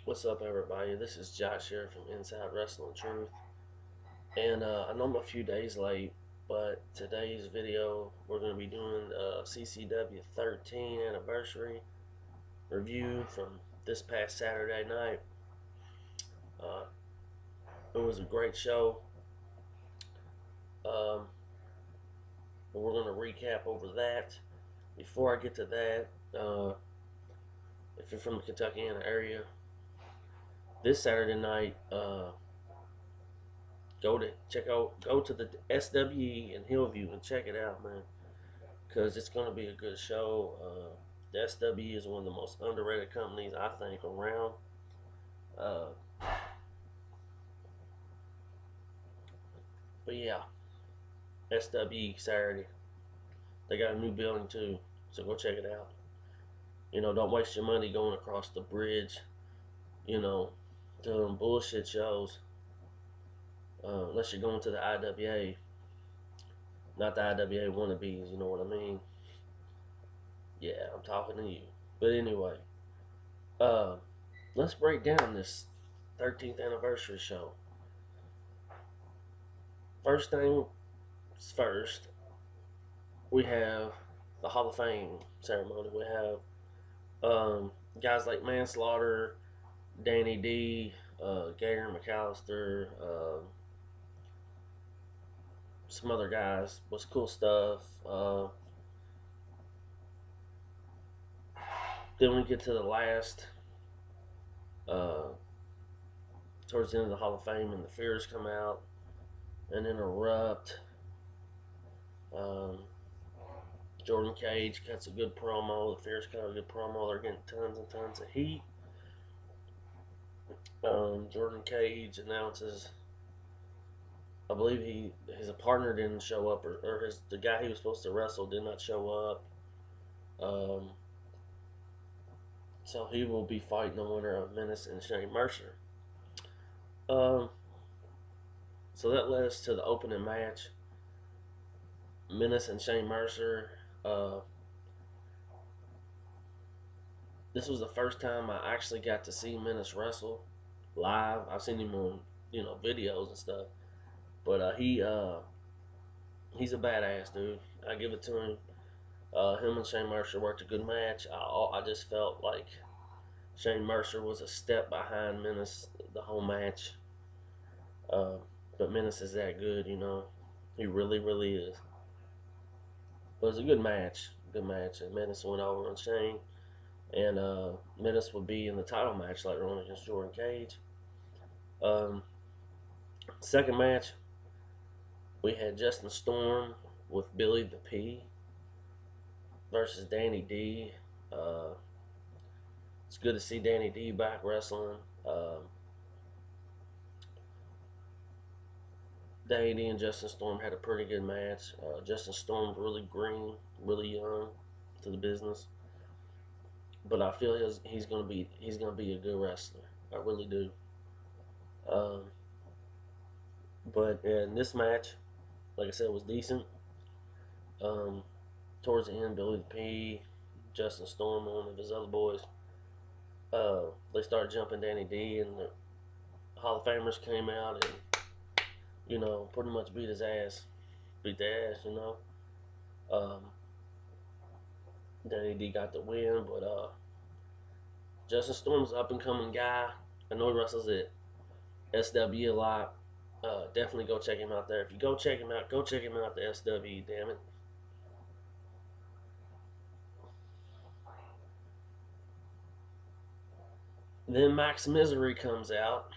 What's up, everybody? This is Josh here from Inside Wrestling Truth. And I know I'm a few days late, but today's video we're going to be doing CCW 13 anniversary review from this past Saturday night. Uh, it was a great show. Um, we're going to recap over that. Before I get to that, if you're from the Kentuckiana area, this Saturday night, go to the SWE in Hillview and check it out, man, because it's going to be a good show. The SWE is one of the most underrated companies I think around. Uh, but yeah, SWE Saturday. They got a new building too, so go check it out. Don't waste your money going across the bridge. You know, to them bullshit shows. Unless you're going to the IWA, not the IWA wannabes. You know what I mean? Yeah, I'm talking to you. But anyway, uh, let's break down this 13th anniversary show. First thing first, we have the Hall of Fame ceremony. We have guys like Manslaughter, Danny D, Gator McAllister, some other guys. Was cool stuff. Then we get to the last, towards the end of the Hall of Fame, and the Fears come out and interrupt. Jordan Cage cuts a good promo. The Fears cut a good promo. They're getting tons and tons of heat. Jordan Cage announces, I believe his partner didn't show up, or the guy he was supposed to wrestle did not show up. So he will be fighting the winner of Menace and Shane Mercer. So that led us to the opening match. Menace and Shane Mercer. This was the first time I actually got to see Menace wrestle live. I've seen him on videos and stuff, but he's a badass dude. I give it to him. Him and Shane Mercer worked a good match. I just felt like Shane Mercer was a step behind Menace the whole match. But Menace is that good, He really, really is. But it was a good match. Good match. And Menace went over on Shane. And Menace would be in the title match later on against Jordan Cage. Second match, we had Justin Storm with Billy the P versus Danny D. It's good to see Danny D back wrestling. Danny D and Justin Storm had a pretty good match. Justin Storm's really green, really young to the business, but I feel he's gonna be a good wrestler. I really do. But in this match, like I said, was decent. Towards the end, Billy the P, Justin Storm, and one of his other boys, they started jumping Danny D, and the Hall of Famers came out and pretty much beat the ass. Danny D got the win, but Justin Storm's an up and coming guy. I know he wrestles at SW a lot. Definitely go check him out there. If you go check him out at the SW, damn it. Then Max Misery comes out,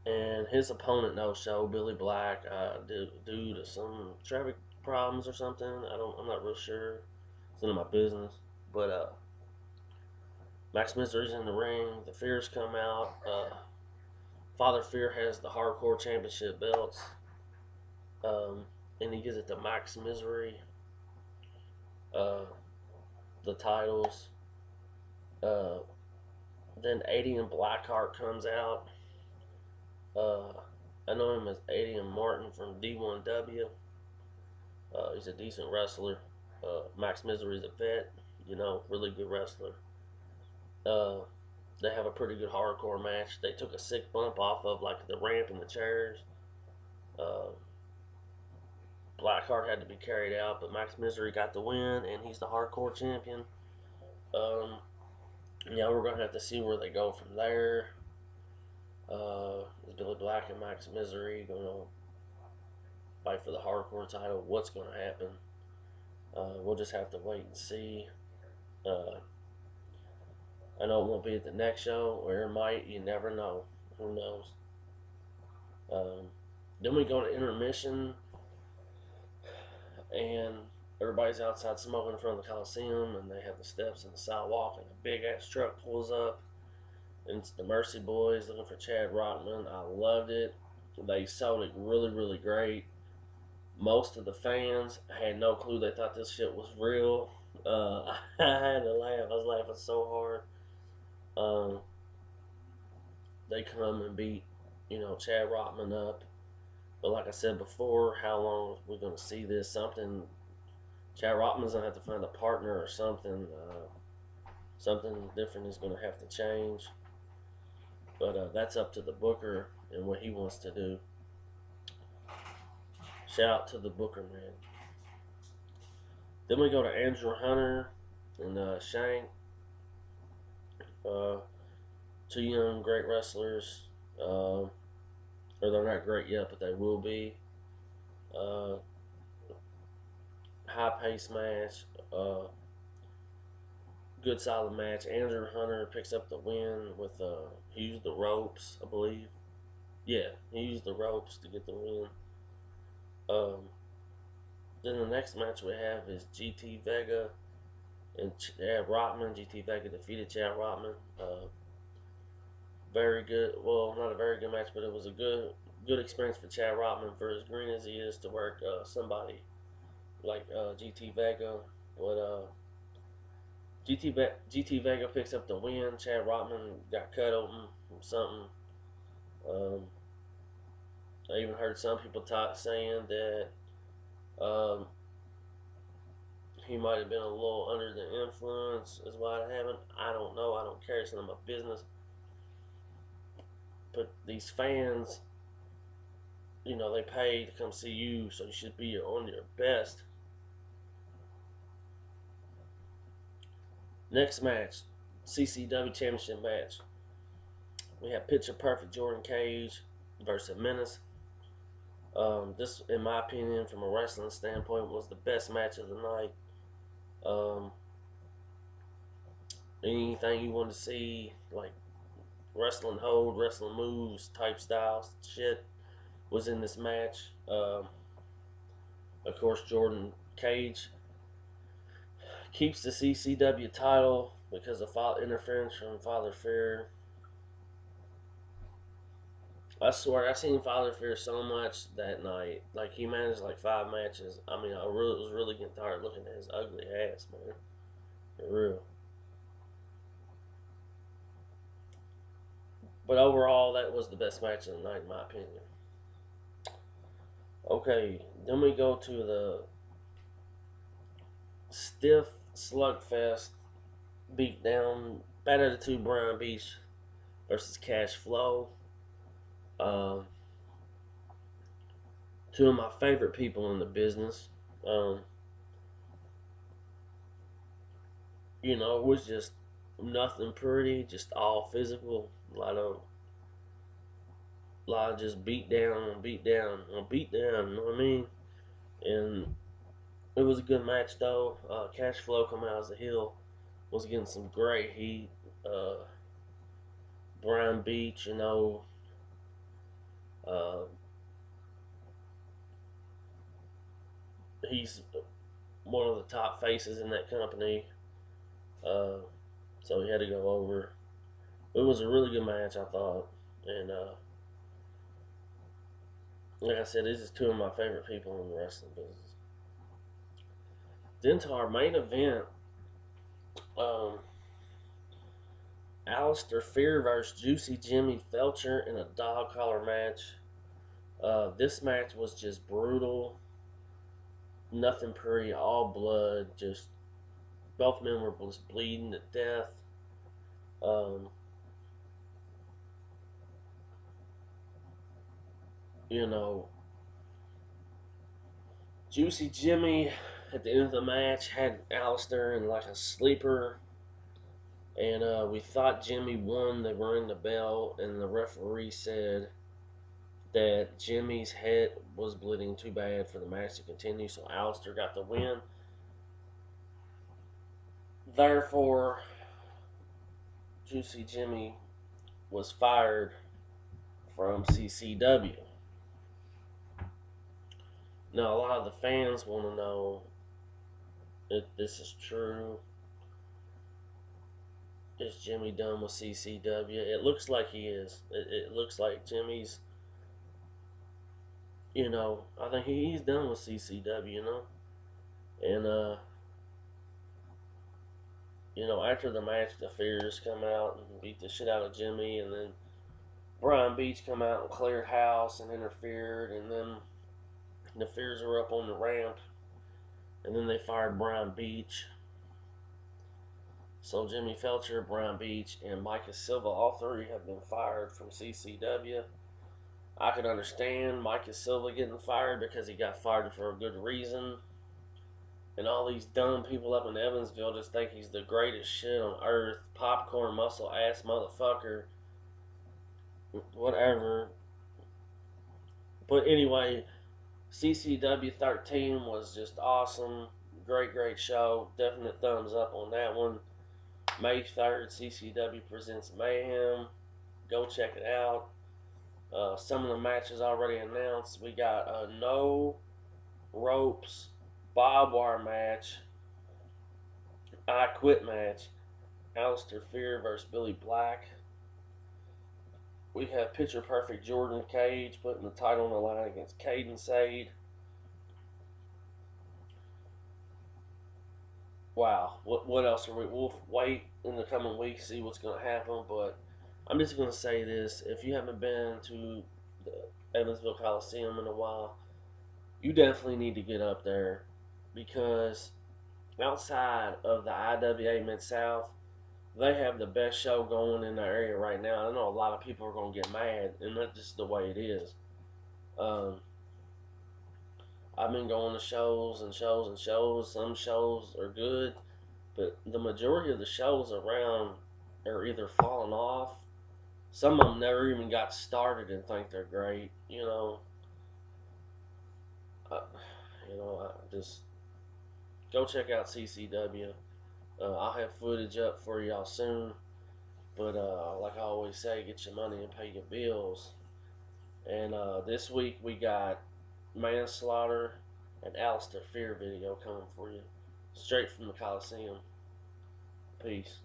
and his opponent no show, Billy Black, due to some traffic problems or something. I'm not real sure. It's none of my business. But Max Misery's in the ring. The Fears come out. Father Fear has the Hardcore Championship belts, and he gives it to Max Misery. The titles. Then Adian Blackheart comes out. I know him as Adian Martin from D1W. He's a decent wrestler. Max Misery's a vet, really good wrestler. They have a pretty good hardcore match. They took a sick bump off of like the ramp and the chairs. Uh, Blackheart had to be carried out, but Max Misery got the win, and he's the hardcore champion. Um, yeah, we're gonna have to see where they go from there. Is Billy Black and Max Misery gonna fight for the hardcore title? What's gonna happen? We'll just have to wait and see. Uh, I know it won't be at the next show, or it might. You never know. Who knows? Then we go to intermission, and everybody's outside smoking in front of the Coliseum, and they have the steps and the sidewalk, and a big ass truck pulls up, and it's the Mercy Boys looking for Chad Rockman. I loved it. They sold it really, really great. Most of the fans had no clue. They thought this shit was real. I had to laugh. I was laughing so hard. They come and beat, Chad Rockman up. But like I said before, how long are we going to see this? Chad Rockman's going to have to find a partner or something. Something different is going to have to change. But that's up to the booker and what he wants to do. Shout out to the booker, man. Then we go to Andrew Hunter and Shank. Two young, great wrestlers. Or they're not great yet, but they will be. High-paced match. Good, solid match. Andrew Hunter picks up the win with, he used the ropes, I believe. Yeah, he used the ropes to get the win. Then the next match we have is GT Vega and Chad Rockman. GT Vega defeated Chad Rockman. Very good. Well, not a very good match, but it was a good experience for Chad Rockman, for as green as he is, to work somebody like GT Vega. But GT Vega picks up the win. Chad Rockman got cut open from something. I even heard some people saying that he might have been a little under the influence, is why it happened. I don't know. I don't care. It's none of my business. But these fans, they pay to come see you, so you should be on your best. Next match, CCW Championship Match. We have Picture Perfect Jordan Cage versus Menace. This, in my opinion, from a wrestling standpoint, was the best match of the night. Anything you want to see, like wrestling hold, wrestling moves, type styles, shit, was in this match. Of course, Jordan Cage keeps the CCW title because of interference from Father Fear. I swear, I seen Father Fear so much that night. Like, he managed like 5 matches. I mean, I was really getting tired looking at his ugly ass, man. For real. But overall, that was the best match of the night, in my opinion. Okay, then we go to the stiff slugfest beatdown. Battle of the Two Brian Beach versus Cash Flow. Two of my favorite people in the business. It was just nothing pretty, just all physical. A lot of just beat down and beat down and beat down. You know what I mean? And it was a good match though. Cash Flow coming out as a heel was getting some great heat. Brian Beach, he's one of the top faces in that company. So he had to go over. It was a really good match, I thought. And like I said, this is two of my favorite people in the wrestling business. Then to our main event, Alistair Fear versus Juicy Jimmy Felcher in a dog collar match. This match was just brutal. Nothing pretty, all blood. Just both men were just bleeding to death. You know, Juicy Jimmy at the end of the match had Alistair in like a sleeper, and we thought Jimmy won. They rang the bell, and the referee said that Jimmy's head was bleeding too bad for the match to continue, so Alistair got the win. Therefore, Juicy Jimmy was fired from CCW. Now, a lot of the fans want to know if this is true. Is Jimmy done with CCW? It looks like he is. It looks like Jimmy's, I think he's done with CCW, And, after the match, the Fears come out and beat the shit out of Jimmy, and then Brian Beach come out and cleared house and interfered, and then the Fears were up on the ramp, and then they fired Brian Beach. So Jimmy Felcher, Brian Beach, and Micah Silva, all three have been fired from CCW. I could understand Micah Silva getting fired because he got fired for a good reason. And all these dumb people up in Evansville just think he's the greatest shit on earth. Popcorn muscle ass motherfucker. Whatever. But anyway, CCW 13 was just awesome. Great show. Definite thumbs up on that one. May 3rd, CCW presents Mayhem. Go check it out. Some of the matches already announced. We got a no ropes barbed wire match. I Quit match. Alistair Fear versus Billy Black. We have Picture Perfect Jordan Cage putting the title on the line against Caden Sade. Wow, what else are we? We'll wait in the coming weeks, see what's going to happen. But I'm just going to say this: if you haven't been to the Evansville Coliseum in a while, you definitely need to get up there, because outside of the IWA Mid South, they have the best show going in the area right now. I know a lot of people are going to get mad, and that's just the way it is. I've been going to shows and shows and shows. Some shows are good, but the majority of the shows around are either falling off. Some of them never even got started and think they're great. Just go check out CCW. I'll have footage up for y'all soon. But like I always say, get your money and pay your bills. And this week we got Manslaughter and Alistair Fear video coming for you, straight from the Coliseum. Peace.